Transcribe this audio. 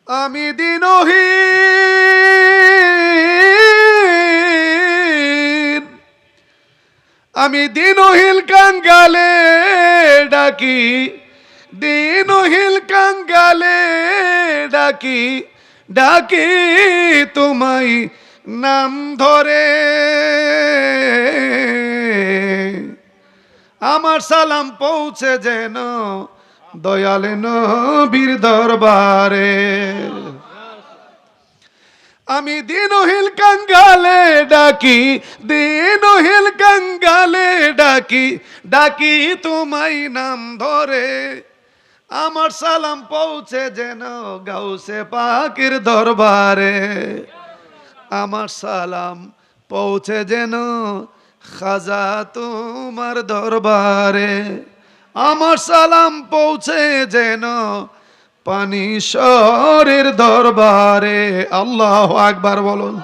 আমি দিনহীন, আমি দিনহীন কাঙ্গালে ডাকি, দিনহীন কাঙ্গালে ডাকি, ডাকি তোমায় নাম ধরে। আমার সালাম পৌঁছে যেন দয়াল নবীর দরবারে। আমি দিনহীন কাঙ্গালে ডাকি, দিনহীন কাঙ্গালে ডাকি, ডাকি তোমায় নাম ধরে। আমার সালাম পৌঁছে যেন গাউসে পাকের দরবারে। আমার সালাম পৌঁছে যেন খাজা তোমার দরবারে। আমার সালাম পৌঁছে যেন পানিশ্বরের দরবারে। আল্লাহু আকবার বলুন।